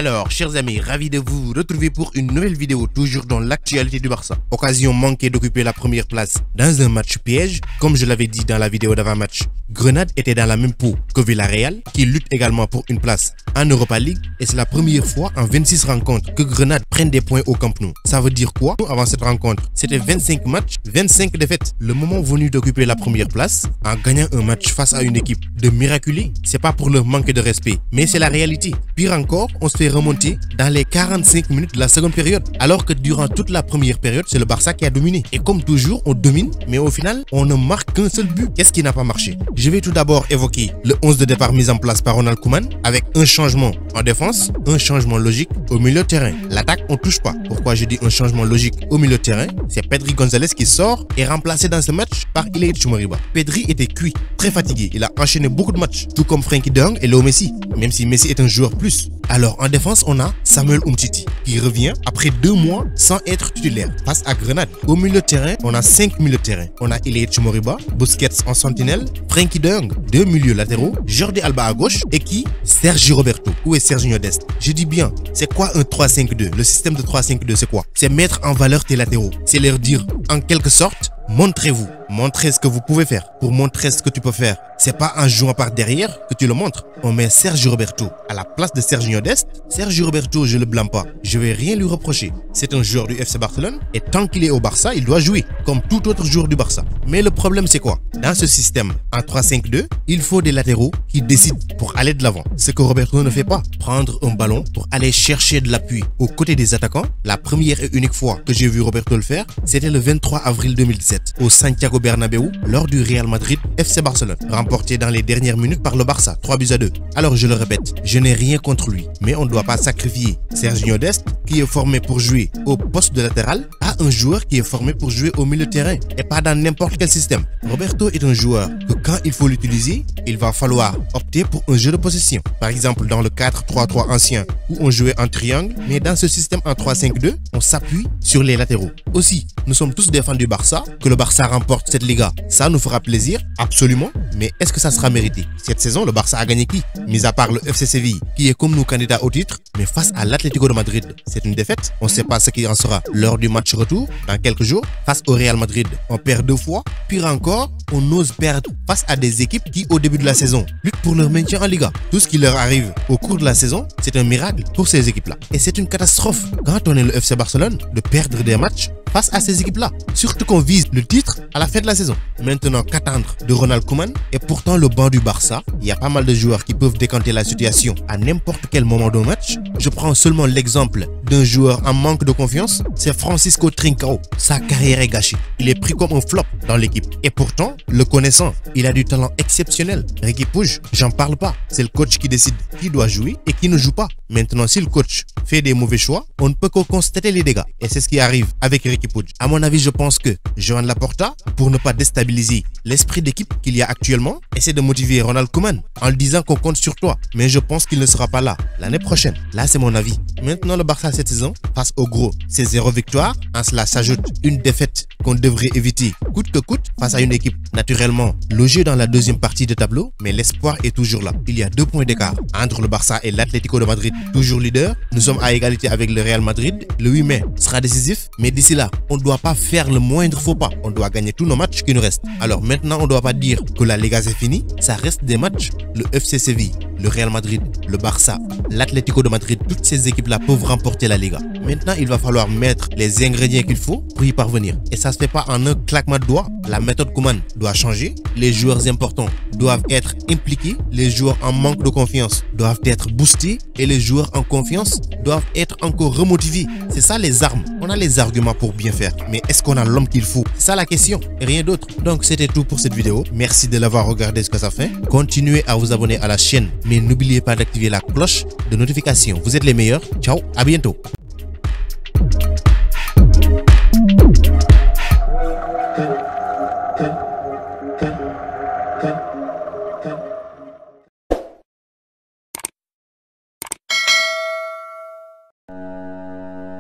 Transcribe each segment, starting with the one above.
Alors, chers amis, ravi de vous retrouver pour une nouvelle vidéo, toujours dans l'actualité du Barça. Occasion manquée d'occuper la première place dans un match piège. Comme je l'avais dit dans la vidéo d'avant-match, Grenade était dans la même peau que Villarreal, qui lutte également pour une place en Europa League. Et c'est la première fois en 26 rencontres que Grenade prenne des points au Camp Nou. Ça veut dire quoi? Avant cette rencontre, c'était 25 matchs, 25 défaites. Le moment venu d'occuper la première place, en gagnant un match face à une équipe de miraculés, c'est pas pour leur manque de respect, mais c'est la réalité. Pire encore, on se fait remonter dans les 45 minutes de la seconde période, alors que durant toute la première période, c'est le Barça qui a dominé. Et comme toujours, on domine, mais au final, on ne marque qu'un seul but. Qu'est-ce qui n'a pas marché? Je vais tout d'abord évoquer le 11 de départ mis en place par Ronald Koeman, avec un changement en défense, un changement logique au milieu de terrain. L'attaque, on touche pas. Pourquoi je dis un changement logique au milieu de terrain? C'est Pedri González qui sort et remplacé dans ce match par Illich Moriba. Pedri était cuit, très fatigué. Il a enchaîné beaucoup de matchs, tout comme Frenkie de Jong et Léo Messi, même si Messi est un joueur plus. Alors en défense, on a Samuel Umtiti qui revient après 2 mois sans être titulaire face à Grenade. Au milieu de terrain, on a 5 milieux de terrain. On a Illich Moriba, Busquets en sentinelle, Frenkie de Jong, 2 milieux latéraux, Jordi Alba à gauche et qui? Sergi Roberto. Où est Serginho Dest? Je dis bien, c'est quoi un 3-5-2? Le système de 3-5-2, c'est quoi? C'est mettre en valeur tes latéraux. C'est leur dire, en quelque sorte, montrez-vous, montrez ce que vous pouvez faire. Pour montrer ce que tu peux faire, c'est pas en jouant par derrière que tu le montres. On met Sergi Roberto à la place de Serginho Dest. Sergi Roberto, je le blâme pas. Je vais rien lui reprocher. C'est un joueur du FC Barcelone et tant qu'il est au Barça, il doit jouer comme tout autre joueur du Barça. Mais le problème, c'est quoi? Dans ce système, en 3-5-2, il faut des latéraux qui décident pour aller de l'avant. Ce que Roberto ne fait pas. Prendre un ballon pour aller chercher de l'appui aux côtés des attaquants. La première et unique fois que j'ai vu Roberto le faire, c'était le 23 avril 2017 au Santiago Bernabéu lors du Real Madrid FC Barcelone, remporté dans les dernières minutes par le Barça, 3-2. Alors je le répète, je n'ai rien contre lui, mais on ne doit pas sacrifier Serginho Dest, qui est formé pour jouer au poste de latéral, à un joueur qui est formé pour jouer au milieu de terrain, et pas dans n'importe quel système. Roberto est un joueur que quand il faut l'utiliser, il va falloir opter pour un jeu de possession. Par exemple dans le 4-3-3 ancien, où on jouait en triangle, mais dans ce système en 3-5-2, on s'appuie sur les latéraux. Aussi, nous sommes tous des fans du Barça, que le Barça remporte cette Liga, ça nous fera plaisir, absolument, mais est-ce que ça sera mérité? Cette saison, le Barça a gagné qui? Mis à part le FC Séville, qui est comme nous candidat au titre, mais face à l'Atlético de Madrid, c'est une défaite. On ne sait pas ce qui en sera lors du match retour, dans quelques jours, face au Real Madrid. On perd 2 fois, pire encore, on ose perdre face à des équipes qui, au début de la saison, luttent pour leur maintien en Liga. Tout ce qui leur arrive au cours de la saison, c'est un miracle pour ces équipes-là. Et c'est une catastrophe, quand on est le FC Barcelone, de perdre des matchs face à ces équipes-là. Surtout qu'on vise le titre à la fin de la saison. Maintenant, qu'attendre de Ronald Koeman? Et pourtant, le banc du Barça, il y a pas mal de joueurs qui peuvent décanter la situation à n'importe quel moment d'un match. Je prends seulement l'exemple d'un joueur en manque de confiance, c'est Francisco Trincao. Sa carrière est gâchée. Il est pris comme un flop dans l'équipe. Et pourtant, le connaissant, il a du talent exceptionnel. Riqui Puig, j'en parle pas. C'est le coach qui décide qui doit jouer et qui ne joue pas. Maintenant, si le coach fait des mauvais choix, on ne peut que constater les dégâts. Et c'est ce qui arrive avec Riqui Puig. À mon avis, je pense que Joan Laporta, pour ne pas déstabiliser l'esprit d'équipe qu'il y a actuellement, essaie de motiver Ronald Koeman en lui disant qu'on compte sur toi. Mais je pense qu'il ne sera pas là l'année prochaine. Là, c'est mon avis. Maintenant, le Barça cette saison, face au gros, c'est 0 victoire. En cela s'ajoute une défaite qu'on devrait éviter coûte que coûte face à une équipe naturellement logée dans la deuxième partie de tableau. Mais l'espoir est toujours là. Il y a 2 points d'écart entre le Barça et l'Atlético de Madrid, toujours leader. Nous sommes à égalité avec le Real Madrid. Le 8 mai sera décisif, mais d'ici là, on ne doit pas faire le moindre faux pas. On doit gagner tous nos matchs qui nous restent. Alors maintenant, on ne doit pas dire que la Liga c'est fini. Ça reste des matchs. Le FC Séville, le Real Madrid, le Barça, l'Atlético de Madrid, toutes ces équipes-là peuvent remporter la Liga. Maintenant, il va falloir mettre les ingrédients qu'il faut pour y parvenir. Et ça se fait pas en un claquement de doigts. La méthode Koeman doit changer. Les joueurs importants doivent être impliqués. Les joueurs en manque de confiance doivent être boostés. Et les joueurs en confiance doivent être encore remotivés. C'est ça les armes. On a les arguments pour bien faire. Mais est-ce qu'on a l'homme qu'il faut? C'est ça la question. Et rien d'autre. Donc c'était tout pour cette vidéo. Merci de l'avoir regardé jusqu'à sa fin. Continuez à vous abonner à la chaîne. Mais n'oubliez pas d'activer la cloche de notification. Vous êtes les meilleurs. Ciao, à bientôt.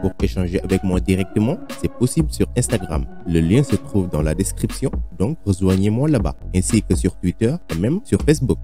Pour échanger avec moi directement, c'est possible sur Instagram. Le lien se trouve dans la description, donc rejoignez-moi là-bas, ainsi que sur Twitter et même sur Facebook.